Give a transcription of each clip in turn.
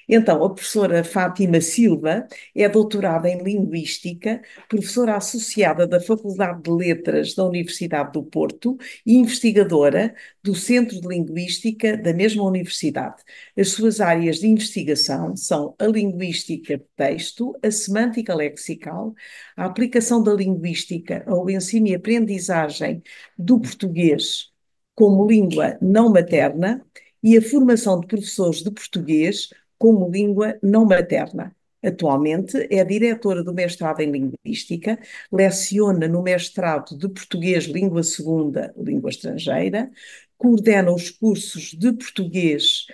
Então, a professora Fátima Silva é doutorada em Linguística, professora associada da Faculdade de Letras da Universidade do Porto e investigadora do Centro de Linguística da mesma universidade. As suas áreas de investigação são a linguística de texto, a semântica lexical, a aplicação da linguística ao ensino e aprendizagem do português como língua não materna e a formação de professores de português como língua não materna. Atualmente é diretora do mestrado em Linguística, leciona no mestrado de Português Língua Segunda, Língua Estrangeira, coordena os cursos de Português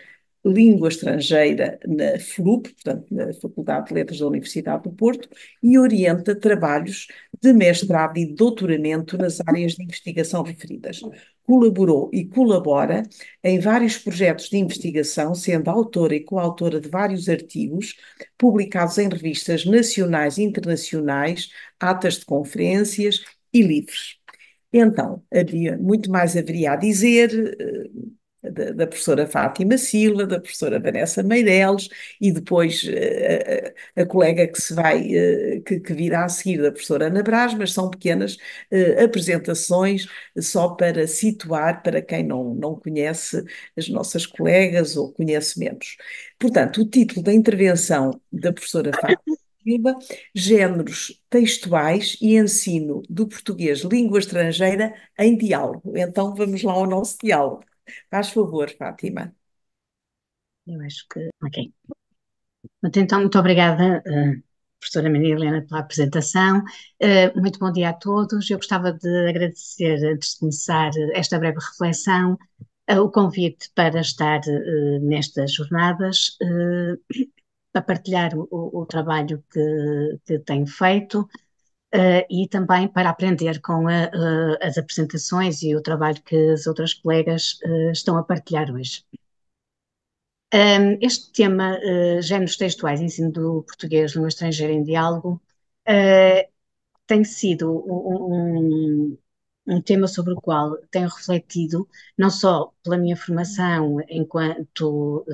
Língua Estrangeira na FLUP, portanto, na Faculdade de Letras da Universidade do Porto, e orienta trabalhos de mestrado e doutoramento nas áreas de investigação referidas. Colaborou e colabora em vários projetos de investigação, sendo autora e coautora de vários artigos publicados em revistas nacionais e internacionais, atas de conferências e livros. Então, havia muito mais haveria a dizer da professora Fátima Silva, da professora Vanessa Meireles e depois a colega que se vai, que virá a seguir da professora Ana Brás, mas são pequenas apresentações só para situar para quem não conhece as nossas colegas ou conhece menos. Portanto, o título da intervenção da professora Fátima Silva, Géneros textuais e ensino do português língua estrangeira em diálogo. Então vamos lá ao nosso diálogo. Faz favor, Fátima. Eu acho que. Ok. Então, muito obrigada, professora Maria Helena, pela apresentação. Muito bom dia a todos. Eu gostava de agradecer, antes de começar esta breve reflexão, o convite para estar nestas jornadas, para partilhar o trabalho que tenho feito. E também para aprender com as apresentações e o trabalho que as outras colegas estão a partilhar hoje. Este tema, géneros textuais, ensino do português, língua estrangeira em diálogo, tem sido um tema sobre o qual tenho refletido, não só pela minha formação enquanto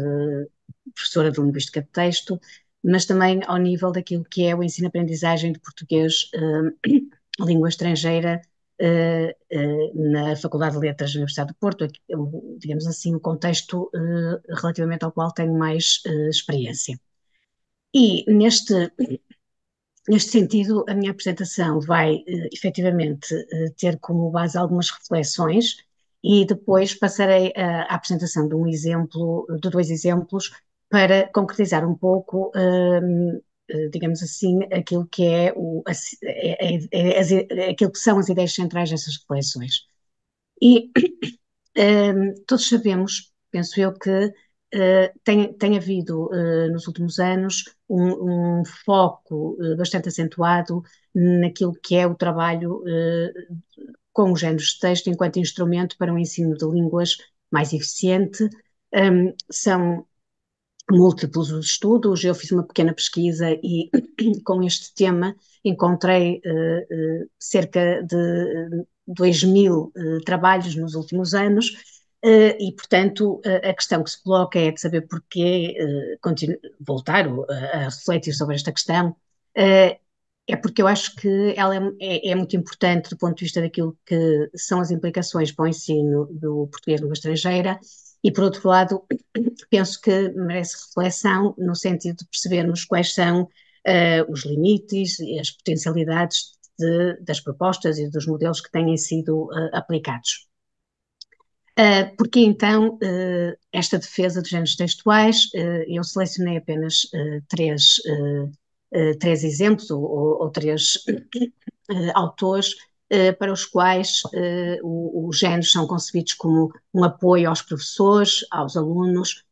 professora de linguística de texto, mas também ao nível daquilo que é o ensino-aprendizagem de português, língua estrangeira, na Faculdade de Letras da Universidade do Porto, digamos assim, o contexto relativamente ao qual tenho mais experiência. E neste sentido, a minha apresentação vai efetivamente ter como base algumas reflexões e depois passarei à apresentação de um exemplo, de dois exemplos, para concretizar um pouco, digamos assim, aquilo que é aquilo que são as ideias centrais dessas reflexões. E todos sabemos, penso eu, que tem havido nos últimos anos um foco bastante acentuado naquilo que é o trabalho com os géneros de texto enquanto instrumento para um ensino de línguas mais eficiente. São múltiplos os estudos, eu fiz uma pequena pesquisa e com este tema encontrei cerca de 2.000 trabalhos nos últimos anos. E, portanto, a questão que se coloca é de saber porquê, voltar a refletir sobre esta questão, é porque eu acho que ela é muito importante do ponto de vista daquilo que são as implicações para o ensino do português de língua estrangeira, e, por outro lado, penso que merece reflexão no sentido de percebermos quais são os limites e as potencialidades das propostas e dos modelos que têm sido aplicados. Porque então esta defesa de géneros textuais, eu selecionei apenas três exemplos ou três autores para os quais os géneros são concebidos como um apoio aos professores, aos alunos,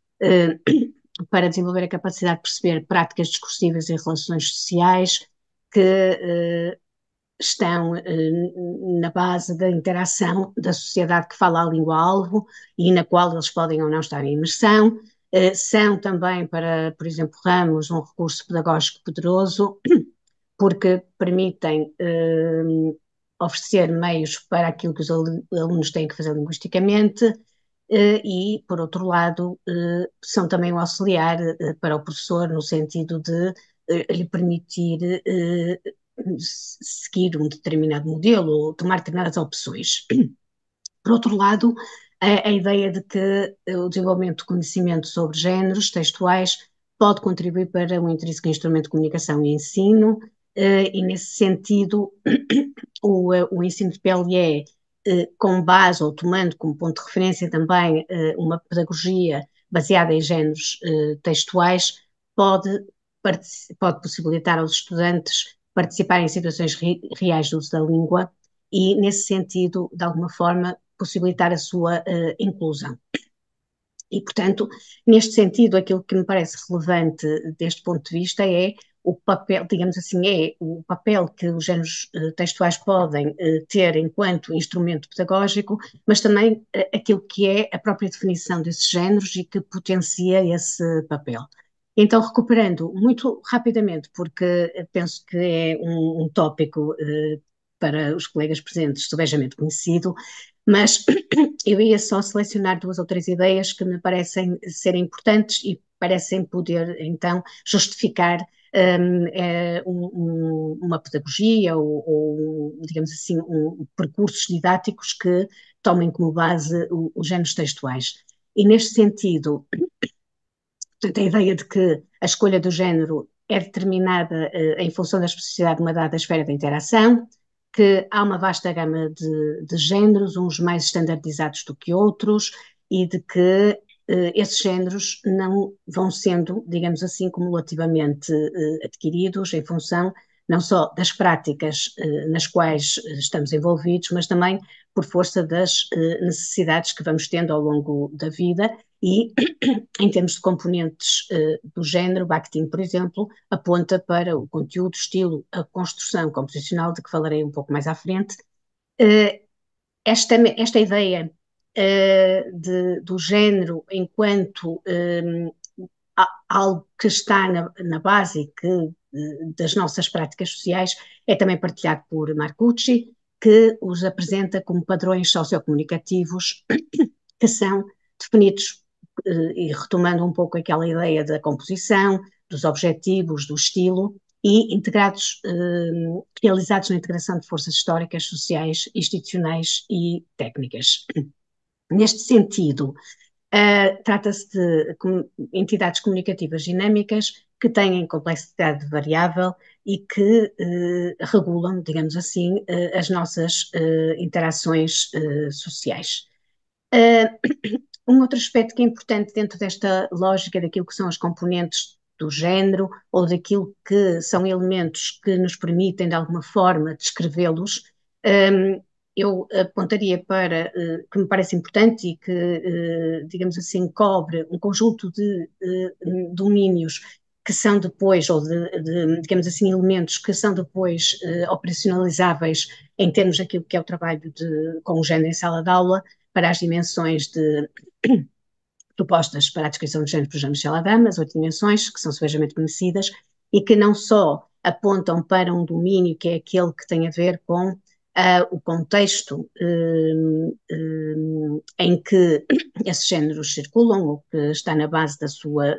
para desenvolver a capacidade de perceber práticas discursivas e relações sociais que estão na base da interação da sociedade que fala a língua-alvo e na qual eles podem ou não estar em imersão. São também, para, por exemplo, Ramos, um recurso pedagógico poderoso, porque permitem oferecer meios para aquilo que os alunos têm que fazer linguisticamente, e, por outro lado, são também um auxiliar para o professor no sentido de lhe permitir seguir um determinado modelo ou tomar determinadas opções. Por outro lado, a ideia de que o desenvolvimento de conhecimento sobre géneros textuais pode contribuir para um intrínseco instrumento de comunicação e ensino, e nesse sentido, o ensino de PLE, com base ou tomando como ponto de referência também uma pedagogia baseada em géneros textuais, pode, pode possibilitar aos estudantes participarem em situações reais de uso da língua e, nesse sentido, de alguma forma, possibilitar a sua inclusão. E, portanto, neste sentido, aquilo que me parece relevante deste ponto de vista é o papel, digamos assim, é o papel que os géneros textuais podem ter enquanto instrumento pedagógico, mas também aquilo que é a própria definição desses géneros e que potencia esse papel. Então, recuperando muito rapidamente, porque penso que é um tópico para os colegas presentes subejamente conhecido, mas eu ia só selecionar duas ou três ideias que me parecem serem importantes e parecem poder, então, justificar uma pedagogia ou, digamos assim, percursos didáticos que tomem como base os géneros textuais. E neste sentido, portanto, a ideia de que a escolha do género é determinada em função da especificidade de uma dada esfera de interação, que há uma vasta gama de géneros, uns mais standardizados do que outros, e de que esses géneros não vão sendo, digamos assim, cumulativamente adquiridos em função não só das práticas nas quais estamos envolvidos, mas também por força das necessidades que vamos tendo ao longo da vida e em termos de componentes do género, Bakhtin, por exemplo, aponta para o conteúdo, estilo, a construção composicional, de que falarei um pouco mais à frente. Esta ideia do género enquanto algo que está na base das nossas práticas sociais é também partilhado por Marcucci, que os apresenta como padrões sociocomunicativos que são definidos e retomando um pouco aquela ideia da composição, dos objetivos, do estilo, e integrados, realizados na integração de forças históricas, sociais, institucionais e técnicas. Neste sentido, trata-se de entidades comunicativas dinâmicas que têm complexidade variável e que regulam, digamos assim, as nossas interações sociais. Um outro aspecto que é importante dentro desta lógica daquilo que são as componentes do género ou daquilo que são elementos que nos permitem, de alguma forma, descrevê-los, eu apontaria para, que me parece importante e que, digamos assim, cobre um conjunto de domínios que são depois, ou digamos assim, elementos que são depois operacionalizáveis em termos daquilo que é o trabalho com o género em sala de aula, para as dimensões propostas para a descrição de género por Jean-Michel Adam, as 8 dimensões, que são suavemente conhecidas, e que não só apontam para um domínio que é aquele que tem a ver com o contexto em que esses géneros circulam, ou que está na base da sua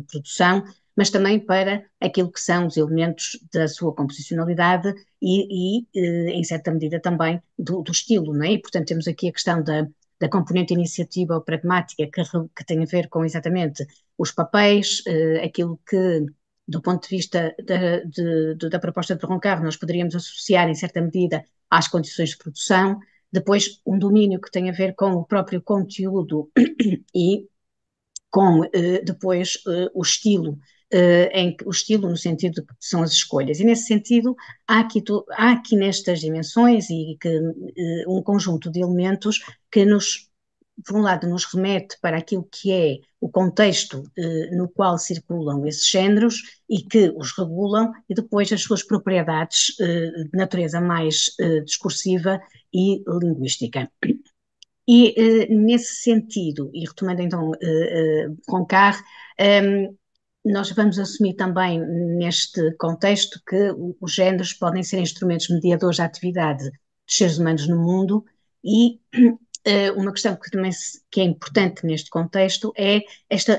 produção, mas também para aquilo que são os elementos da sua composicionalidade e em certa medida, também do estilo, não é? E, portanto, temos aqui a questão da componente iniciativa ou pragmática que tem a ver com exatamente os papéis, aquilo que, do ponto de vista da proposta de Broncar, nós poderíamos associar, em certa medida, às condições de produção, depois um domínio que tem a ver com o próprio conteúdo e com depois o estilo no sentido de que são as escolhas. E nesse sentido, há aqui nestas dimensões e que, um conjunto de elementos que nos, por um lado, nos remete para aquilo que é o contexto no qual circulam esses géneros e que os regulam, e depois as suas propriedades de natureza mais discursiva e linguística. E nesse sentido, e retomando então Roncar, nós vamos assumir também neste contexto que os géneros podem ser instrumentos mediadores da atividade dos seres humanos no mundo e uma questão que também que é importante neste contexto é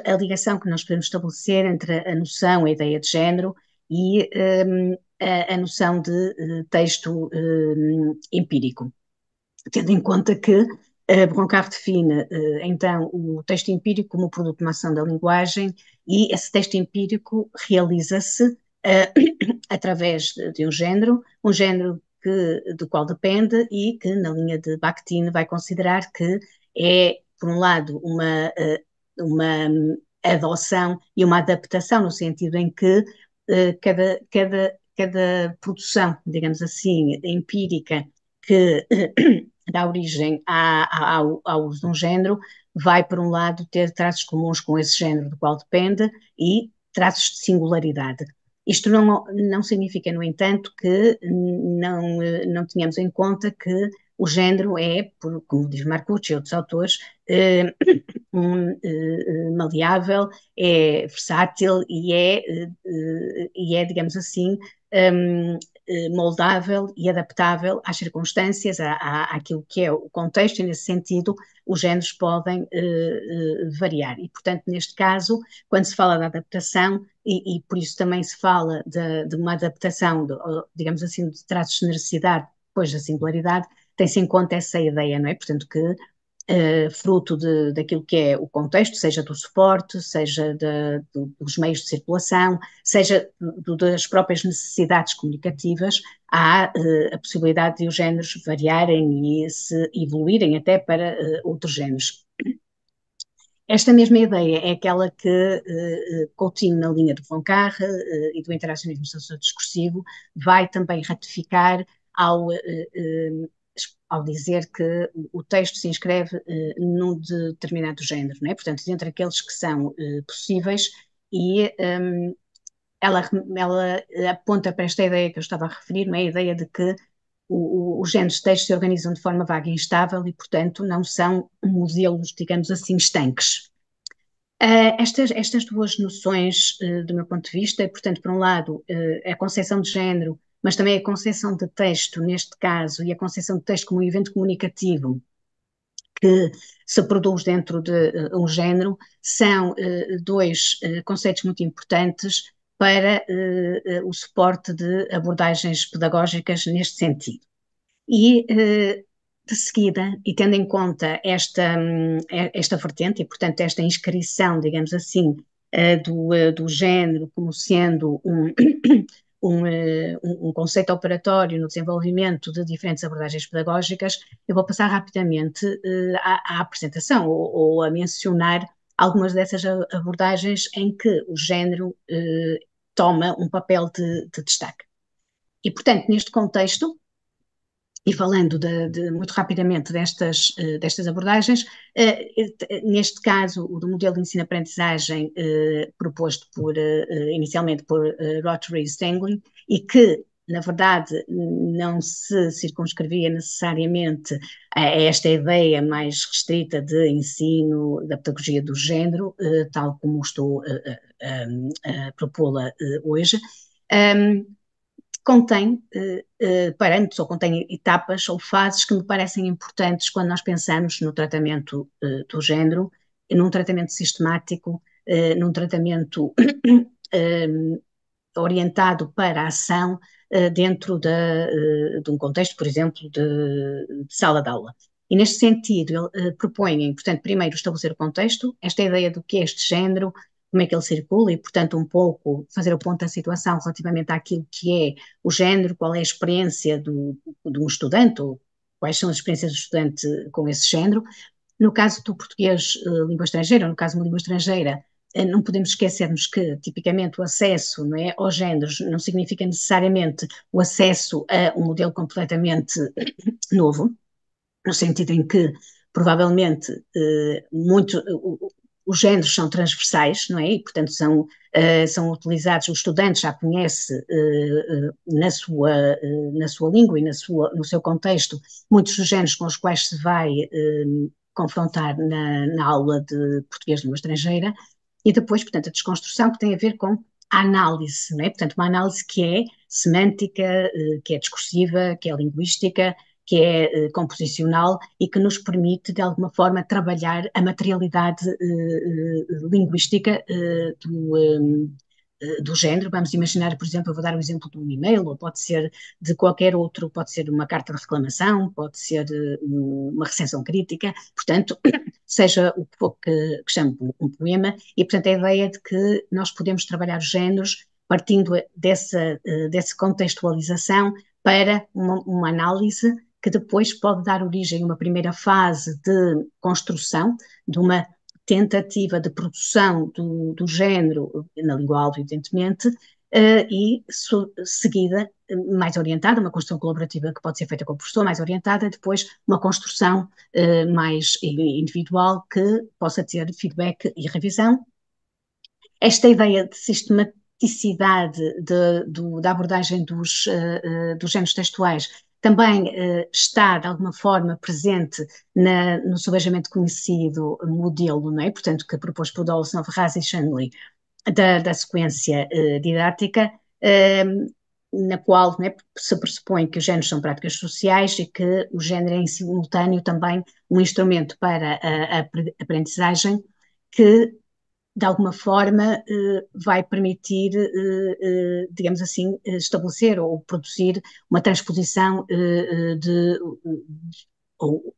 a ligação que nós podemos estabelecer entre a noção, a ideia de género e a noção de texto empírico, tendo em conta que Broncar define então o texto empírico como o produto de uma ação da linguagem, e esse texto empírico realiza-se através de um género do qual depende e que, na linha de Bakhtin, vai considerar que é, por um lado, uma adoção e uma adaptação, no sentido em que cada produção, digamos assim, empírica que dá origem ao uso de um género, vai, por um lado, ter traços comuns com esse género do qual depende e traços de singularidade. Isto não significa, no entanto, que não tenhamos em conta que o género é, como diz Marcucci e outros autores, maleável, é versátil e é, digamos assim, moldável e adaptável às circunstâncias, àquilo que é o contexto, e nesse sentido os géneros podem variar. E, portanto, neste caso, quando se fala de adaptação, e por isso também se fala de uma adaptação, digamos assim, de traços de necessidade depois da singularidade, tem-se em conta essa ideia, não é? Portanto, que fruto daquilo que é o contexto, seja do suporte, seja dos meios de circulação, seja das próprias necessidades comunicativas, há a possibilidade de os géneros variarem e se evoluírem até para outros géneros. Esta mesma ideia é aquela que Coutinho, na linha do Broncar e do interacionismo sociodiscursivo, vai também ratificar ao dizer que o texto se inscreve num determinado género, não é? Portanto, entre aqueles que são possíveis, e ela aponta para esta ideia que eu estava a referir, não é? A ideia de que os géneros de texto se organizam de forma vaga e instável e, portanto, não são modelos, digamos assim, estanques. Estas duas noções, do meu ponto de vista, portanto, por um lado, a concepção de género, mas também a concepção de texto, neste caso, e a concepção de texto como um evento comunicativo que se produz dentro de um género, são dois conceitos muito importantes para o suporte de abordagens pedagógicas neste sentido. E, de seguida, e tendo em conta esta vertente, e portanto esta inscrição, digamos assim, do género como sendo um conceito operatório no desenvolvimento de diferentes abordagens pedagógicas, eu vou passar rapidamente à apresentação ou a mencionar algumas dessas abordagens em que o género toma um papel de destaque. E, portanto, neste contexto, e falando muito rapidamente destas abordagens, neste caso, o do modelo de ensino-aprendizagem proposto inicialmente por Rotary Stangley, e que, na verdade, não se circunscrevia necessariamente a esta ideia mais restrita de ensino da pedagogia do género, tal como estou a propô-la hoje, contém parâmetros ou contém etapas ou fases que me parecem importantes quando nós pensamos no tratamento do género, num tratamento sistemático, num tratamento orientado para a ação dentro de um contexto, por exemplo, de sala de aula. E neste sentido, propõem, portanto, primeiro estabelecer o contexto, esta ideia do que é este género, como é que ele circula e, portanto, um pouco fazer o ponto da situação relativamente àquilo que é o género, qual é a experiência de um estudante, ou quais são as experiências do estudante com esse género. No caso do português língua estrangeira, ou no caso de uma língua estrangeira, não podemos esquecermos que, tipicamente, o acesso, não é, aos géneros não significa necessariamente o acesso a um modelo completamente novo, no sentido em que, provavelmente, os géneros são transversais, não é? E, portanto, são utilizados, o estudante já conhece na sua língua e no seu contexto muitos dos géneros com os quais se vai confrontar na aula de português de língua estrangeira, e depois, portanto, a desconstrução que tem a ver com a análise, não é? Portanto, uma análise que é semântica, que é discursiva, que é linguística, que é composicional e que nos permite, de alguma forma, trabalhar a materialidade linguística do género. Vamos imaginar, por exemplo, eu vou dar o exemplo de um e-mail, ou pode ser de qualquer outro, pode ser uma carta de reclamação, pode ser uma recensão crítica, portanto, seja o que for que chame um poema, e portanto a ideia de que nós podemos trabalhar os géneros partindo dessa contextualização para uma análise que depois pode dar origem a uma primeira fase de construção, de uma tentativa de produção do género, na língua áudio, evidentemente, e seguida, mais orientada, uma construção colaborativa que pode ser feita com o professor, mais orientada, depois uma construção mais individual que possa ter feedback e revisão. Esta ideia de sistematicidade da abordagem dos géneros textuais também está, de alguma forma, presente no subejamente conhecido modelo, não é? Portanto, que propôs por Dawson, Ferraz e Shanley, da sequência didática, na qual, né, se pressupõe que os géneros são práticas sociais e que o género é em simultâneo também um instrumento para a aprendizagem que de alguma forma vai permitir, digamos assim, estabelecer ou produzir uma transposição ou,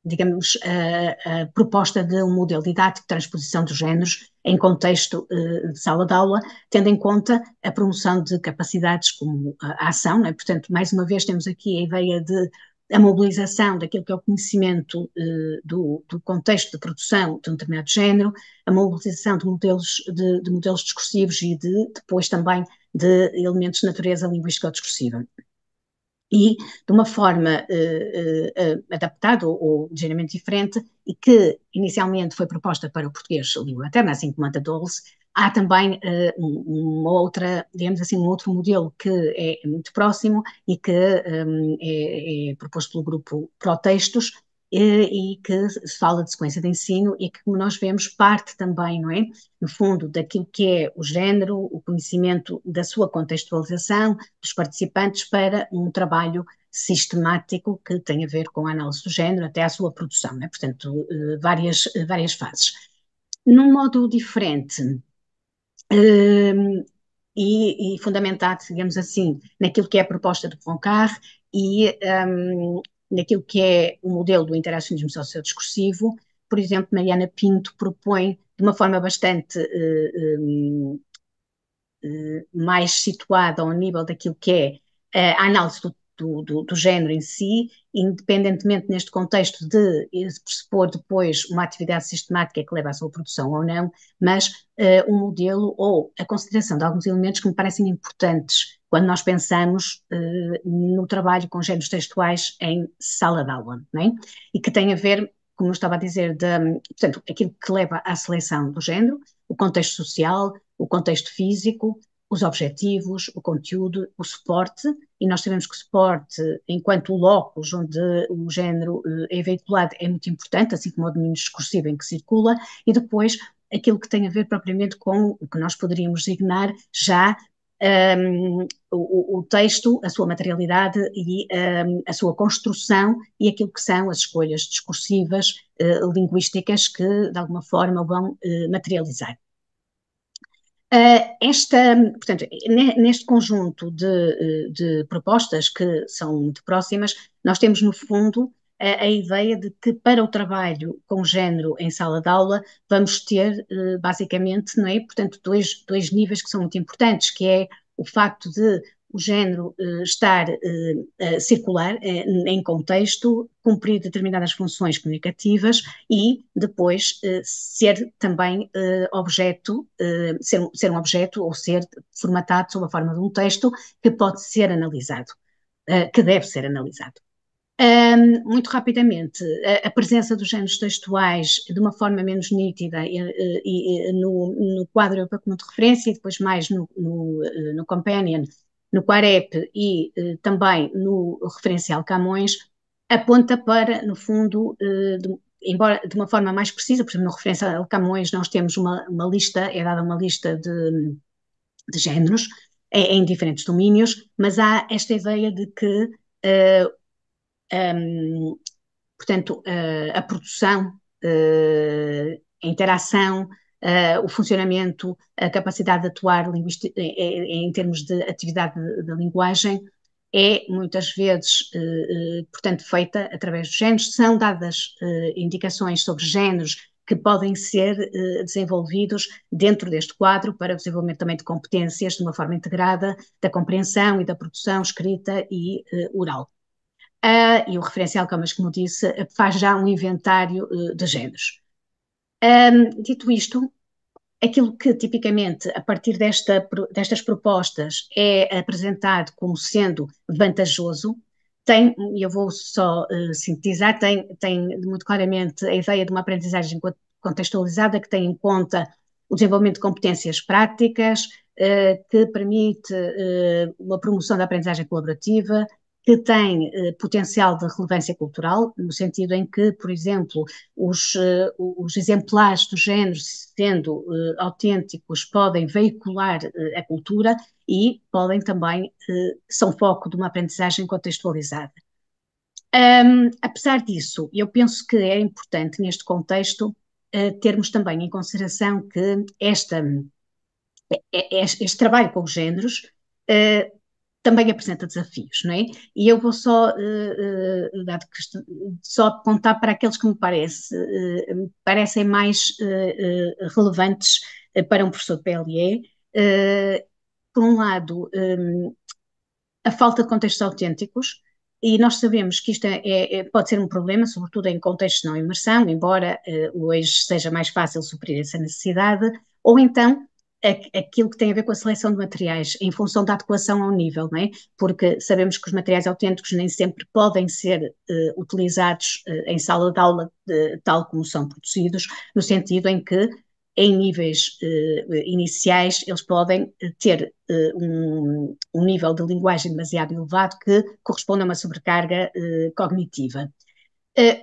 digamos, a proposta de um modelo didático de transposição dos géneros em contexto de sala de aula, tendo em conta a promoção de capacidades como a ação, não é? Portanto, mais uma vez temos aqui a ideia de a mobilização daquilo que é o conhecimento do contexto de produção de um determinado género, a mobilização de modelos discursivos e depois também de elementos de natureza linguística ou discursiva. E de uma forma adaptada ou ligeiramente diferente, e que inicialmente foi proposta para o português língua materna, assim como a da Dulce, há também uma outra, digamos assim, um outro modelo que é muito próximo e que é proposto pelo grupo Protextos, e que se fala de sequência de ensino e que, como nós vemos, parte também, não é? No fundo, daquilo que é o género, o conhecimento da sua contextualização, dos participantes, para um trabalho sistemático que tem a ver com a análise do género até à sua produção, né? Portanto, várias fases. Num modo diferente, e fundamentado, digamos assim, naquilo que é a proposta de Poincaré e naquilo que é o modelo do interacionismo sociodiscursivo. Por exemplo, Mariana Pinto propõe, de uma forma bastante mais situada ao nível daquilo que é a análise do género em si, independentemente neste contexto de pressupor depois uma atividade sistemática que leva à sua produção ou não, mas um modelo ou a consideração de alguns elementos que me parecem importantes quando nós pensamos no trabalho com géneros textuais em sala de aula, não é? E que tem a ver, como eu estava a dizer, portanto, aquilo que leva à seleção do género, o contexto social, o contexto físico, os objetivos, o conteúdo, o suporte, e nós sabemos que o suporte, enquanto o locus onde o género é veiculado, é muito importante, assim como o domínio discursivo em que circula, e depois aquilo que tem a ver propriamente com o que nós poderíamos designar já o texto, a sua materialidade e a sua construção e aquilo que são as escolhas discursivas, linguísticas que de alguma forma vão materializar. Portanto, neste conjunto de propostas que são muito próximas, nós temos no fundo a ideia de que para o trabalho com género em sala de aula vamos ter basicamente, não é? Portanto, dois níveis que são muito importantes, que é o facto de o género estar circular em contexto, cumprir determinadas funções comunicativas e depois ser também objeto, ser um objeto ou ser formatado sob a forma de um texto que pode ser analisado, que deve ser analisado. Muito rapidamente, a presença dos géneros textuais de uma forma menos nítida no quadro europeu comum de referência e depois mais no Companion, no Quarep e também no referencial Camões, aponta para, no fundo, embora de uma forma mais precisa, por exemplo, no referencial Camões nós temos uma lista, é dada uma lista de géneros em diferentes domínios, mas há esta ideia de que portanto, a produção, a interação, o funcionamento, a capacidade de atuar em termos de atividade de linguagem, é muitas vezes, portanto, feita através dos géneros. São dadas indicações sobre géneros que podem ser desenvolvidos dentro deste quadro para o desenvolvimento também de competências de uma forma integrada, da compreensão e da produção escrita e oral. E o referencial, como disse, faz já um inventário de géneros. Dito isto, aquilo que tipicamente, a partir destas propostas, é apresentado como sendo vantajoso, e eu vou só sintetizar, tem muito claramente a ideia de uma aprendizagem contextualizada que tem em conta o desenvolvimento de competências práticas, que permite uma promoção da aprendizagem colaborativa, que tem potencial de relevância cultural, no sentido em que, por exemplo, os exemplares do género, sendo autênticos, podem veicular a cultura e podem também, são foco de uma aprendizagem contextualizada. Apesar disso, eu penso que é importante, neste contexto, termos também em consideração que este trabalho com os géneros também apresenta desafios, não é? E eu vou só, só apontar para aqueles que me parecem mais relevantes para um professor de PLE. Por um lado, a falta de contextos autênticos, e nós sabemos que isto pode ser um problema, sobretudo em contextos não imersão, embora hoje seja mais fácil suprir essa necessidade, ou então aquilo que tem a ver com a seleção de materiais em função da adequação ao nível, não é? Porque sabemos que os materiais autênticos nem sempre podem ser utilizados em sala de aula tal como são produzidos, no sentido em que em níveis iniciais eles podem ter um nível de linguagem demasiado elevado que corresponde a uma sobrecarga cognitiva.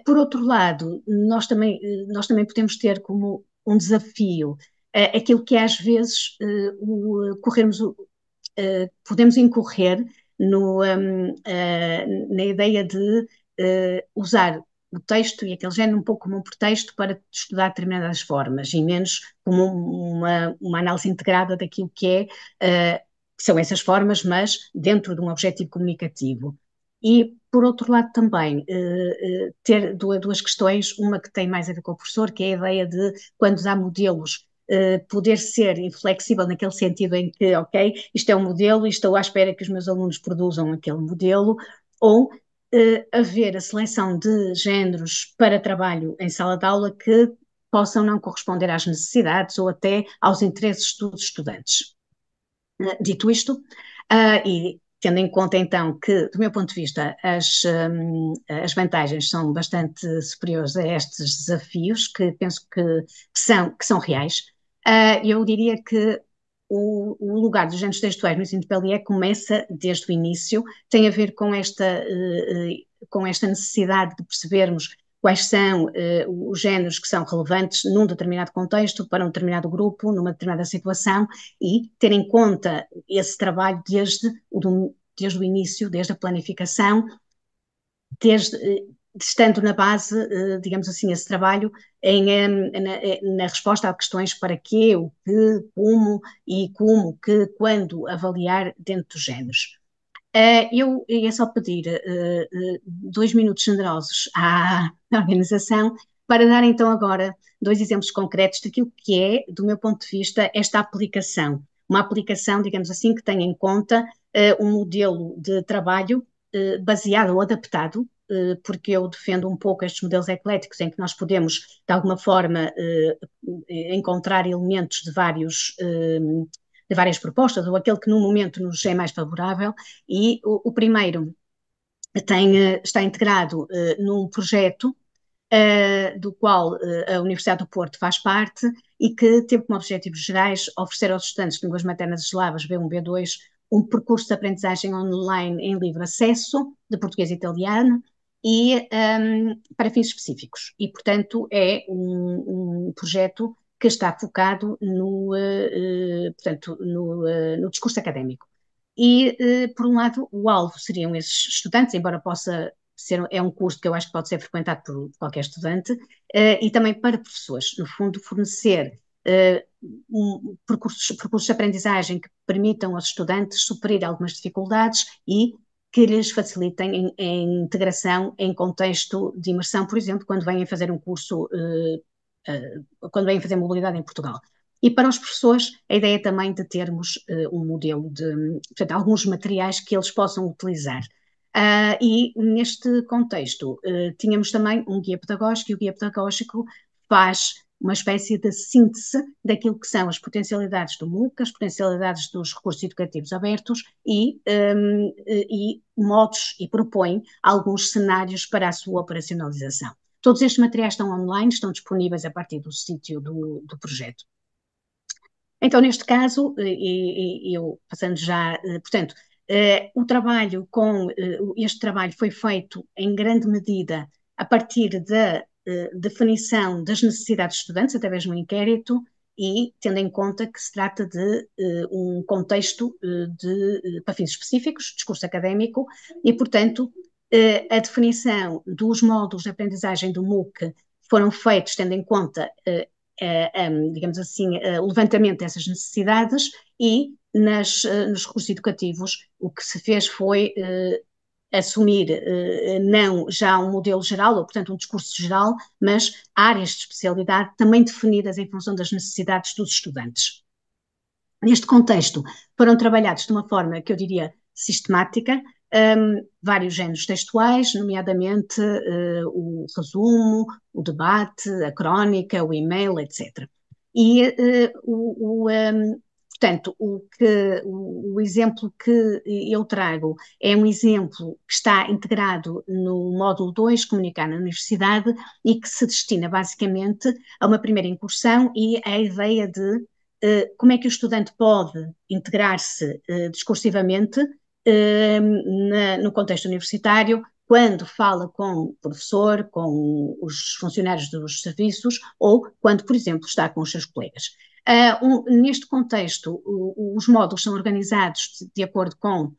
Por outro lado, nós também podemos ter como um desafio aquilo que às vezes podemos incorrer na ideia de usar o texto e aquele género um pouco como um pretexto para estudar determinadas formas e menos como uma análise integrada daquilo que são essas formas, mas dentro de um objetivo comunicativo. E, por outro lado, também ter duas questões, uma que tem mais a ver com o professor, que é a ideia de, quando há modelos, poder ser inflexível naquele sentido em que, ok, isto é um modelo e estou à espera que os meus alunos produzam aquele modelo, ou haver a seleção de géneros para trabalho em sala de aula que possam não corresponder às necessidades ou até aos interesses dos estudantes. Dito isto, e tendo em conta então que, do meu ponto de vista, as vantagens são bastante superiores a estes desafios, que penso que são reais, eu diria que o lugar dos géneros textuais no ensino de PLE começa desde o início, tem a ver com esta necessidade de percebermos quais são os géneros que são relevantes num determinado contexto, para um determinado grupo, numa determinada situação, e ter em conta esse trabalho desde o início, desde a planificação, estando na base, digamos assim, esse trabalho na resposta a questões para quê, o que, como e que, quando avaliar dentro dos géneros. Eu ia só pedir 2 minutos generosos à organização para dar então agora 2 exemplos concretos daquilo que é, do meu ponto de vista, esta aplicação. Uma aplicação, digamos assim, que tenha em conta um modelo de trabalho baseado ou adaptado, porque eu defendo um pouco estes modelos ecléticos em que nós podemos, de alguma forma, encontrar elementos de várias propostas, ou aquele que no momento nos é mais favorável, e o primeiro está integrado num projeto do qual a Universidade do Porto faz parte e que teve como objetivos gerais oferecer aos estudantes de línguas maternas eslavas B1, B2 um percurso de aprendizagem online em livre acesso de português e italiano e para fins específicos. E, portanto, é um projeto que está focado no discurso académico. E, por um lado, o alvo seriam esses estudantes, embora possa é um curso que eu acho que pode ser frequentado por qualquer estudante, e também para professores, no fundo, fornecer percursos de aprendizagem que permitam aos estudantes superar algumas dificuldades e que lhes facilitem em integração em contexto de imersão, por exemplo, quando vêm fazer um curso, quando vêm fazer mobilidade em Portugal. E para os professores, a ideia é também de termos um modelo de, portanto, alguns materiais que eles possam utilizar. E neste contexto, tínhamos também um guia pedagógico, e o guia pedagógico faz uma espécie de síntese daquilo que são as potencialidades do MOOC, as potencialidades dos recursos educativos abertos e modos e propõe alguns cenários para a sua operacionalização. Todos estes materiais estão online, estão disponíveis a partir do sítio do projeto. Então, neste caso, eu passando já, portanto, o trabalho este trabalho foi feito em grande medida a partir da definição das necessidades dos estudantes, através de um inquérito, e tendo em conta que se trata de um contexto para fins específicos, discurso académico, e, portanto, a definição dos módulos de aprendizagem do MOOC foram feitos tendo em conta digamos assim, o levantamento dessas necessidades e nos recursos educativos o que se fez foi assumir não já um modelo geral, ou portanto um discurso geral, mas áreas de especialidade também definidas em função das necessidades dos estudantes. Neste contexto, foram trabalhados de uma forma que eu diria sistemática, vários géneros textuais, nomeadamente o resumo, o debate, a crónica, o e-mail, etc. E, portanto, o exemplo que eu trago é um exemplo que está integrado no módulo 2, Comunicar na Universidade, e que se destina basicamente a uma primeira incursão e à ideia de como é que o estudante pode integrar-se discursivamente no contexto universitário, quando fala com o professor, com os funcionários dos serviços, ou quando, por exemplo, está com os seus colegas. Neste contexto, os módulos são organizados de acordo com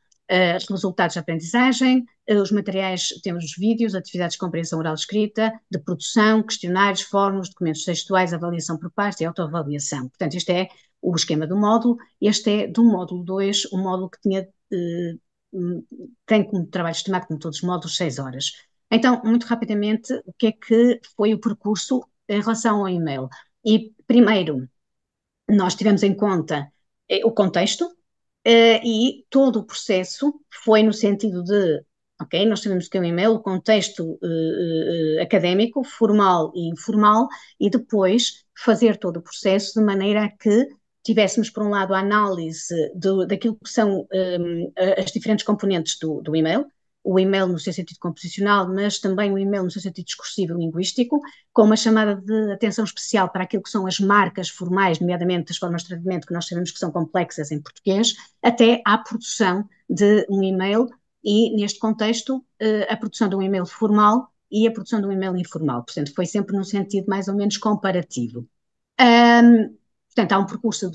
os resultados da aprendizagem, os materiais, temos vídeos, atividades de compreensão oral escrita, de produção, questionários, fóruns, documentos textuais, avaliação por pares e autoavaliação. Portanto, este é o esquema do módulo. Este é do módulo 2, um módulo que tem como trabalho estimado, como todos os módulos, 6 horas. Então, muito rapidamente, o que é que foi o percurso em relação ao e-mail? E, primeiro, nós tivemos em conta o contexto, e todo o processo foi no sentido de, ok, nós sabemos que é um e-mail, o contexto académico, formal e informal, e depois fazer todo o processo de maneira a que tivéssemos, por um lado, a análise daquilo que são as diferentes componentes do e-mail, o e-mail no seu sentido composicional, mas também o e-mail no seu sentido discursivo e linguístico, com uma chamada de atenção especial para aquilo que são as marcas formais, nomeadamente as formas de tratamento, que nós sabemos que são complexas em português, até à produção de um e-mail e, neste contexto, a produção de um e-mail formal e a produção de um e-mail informal. Portanto, foi sempre num sentido mais ou menos comparativo. Portanto, há um percurso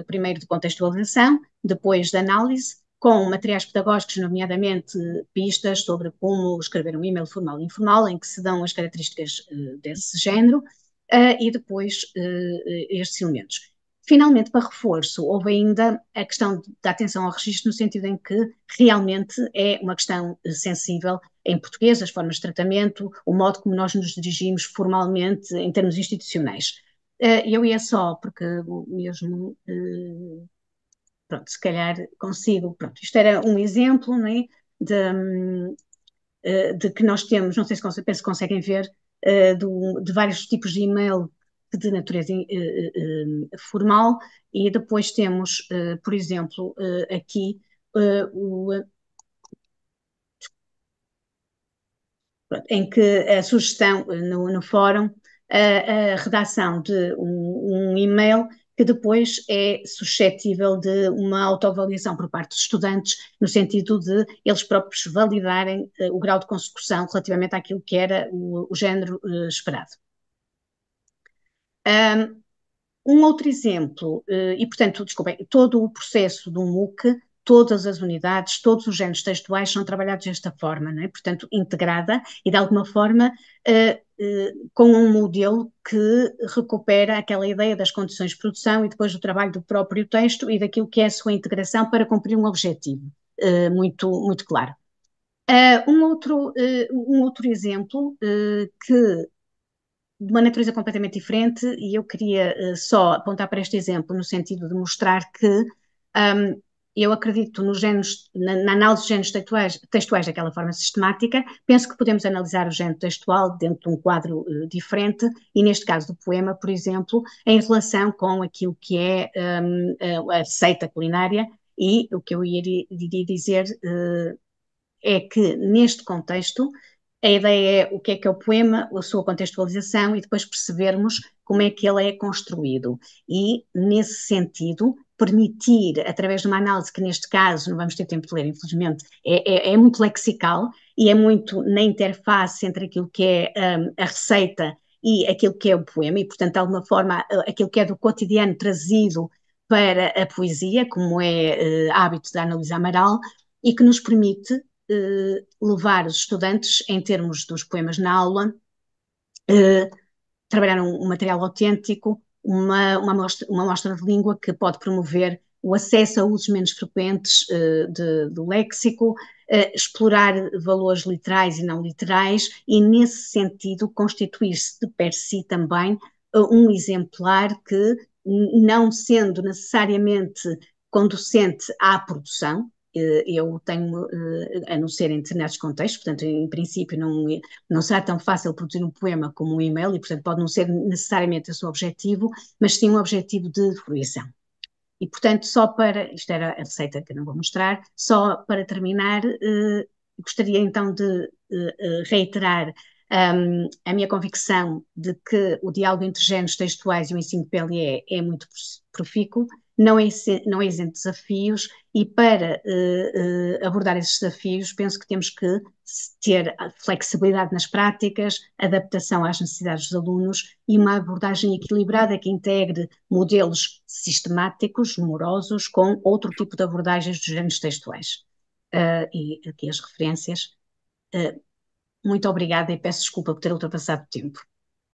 primeiro de contextualização, depois de análise, com materiais pedagógicos, nomeadamente pistas sobre como escrever um e-mail formal e informal, em que se dão as características desse género, e depois estes elementos. Finalmente, para reforço, houve ainda a questão da atenção ao registro, no sentido em que realmente é uma questão sensível em português, as formas de tratamento, o modo como nós nos dirigimos formalmente em termos institucionais. Eu ia só, porque mesmo pronto, se calhar consigo, pronto, isto era um exemplo, não é, de que nós temos, não sei se penso que conseguem ver, de vários tipos de e-mail de natureza formal, e depois temos, por exemplo, aqui em que a sugestão no fórum, a redação de um e-mail que depois é suscetível de uma autoavaliação por parte dos estudantes, no sentido de eles próprios validarem o grau de consecução relativamente àquilo que era o género esperado. Um outro exemplo, e portanto, desculpem, todo o processo do MOOC, todas as unidades, todos os géneros textuais são trabalhados desta forma, não é? Portanto, integrada e de alguma forma com um modelo que recupera aquela ideia das condições de produção e depois do trabalho do próprio texto e daquilo que é a sua integração para cumprir um objetivo muito claro. Um outro exemplo que de uma natureza completamente diferente, e eu queria só apontar para este exemplo no sentido de mostrar que eu acredito nos géneros, na análise de géneros textuais daquela forma sistemática. Penso que podemos analisar o género textual dentro de um quadro diferente, e neste caso do poema, por exemplo, em relação com aquilo que é a receita culinária, e o que eu iria dizer é que neste contexto a ideia é o que é o poema, a sua contextualização e depois percebermos como é que ele é construído. E, nesse sentido, permitir, através de uma análise que neste caso, não vamos ter tempo de ler, infelizmente, é muito lexical e é muito na interface entre aquilo que é a receita e aquilo que é o poema, e, portanto, de alguma forma, aquilo que é do cotidiano trazido para a poesia, como é hábito da Ana Luísa Amaral, e que nos permite levar os estudantes, em termos dos poemas na aula, trabalhar um material autêntico, uma mostra de língua que pode promover o acesso a usos menos frequentes do léxico, explorar valores literais e não literais, e nesse sentido constituir-se de per si também um exemplar que, não sendo necessariamente conducente à produção, eu tenho, a não ser em determinados contextos, portanto, em princípio, não será tão fácil produzir um poema como um e-mail, e, portanto, pode não ser necessariamente esse o objetivo, mas sim um objetivo de fruição. E, portanto, isto era a receita que eu não vou mostrar, só para terminar, gostaria então de reiterar a minha convicção de que o diálogo entre géneros textuais e o ensino de PLE é muito profícuo, não é isento de desafios, e para abordar esses desafios penso que temos que ter flexibilidade nas práticas, adaptação às necessidades dos alunos e uma abordagem equilibrada que integre modelos sistemáticos, numerosos, com outro tipo de abordagens dos géneros textuais. E aqui as referências. Muito obrigada e peço desculpa por ter ultrapassado o tempo.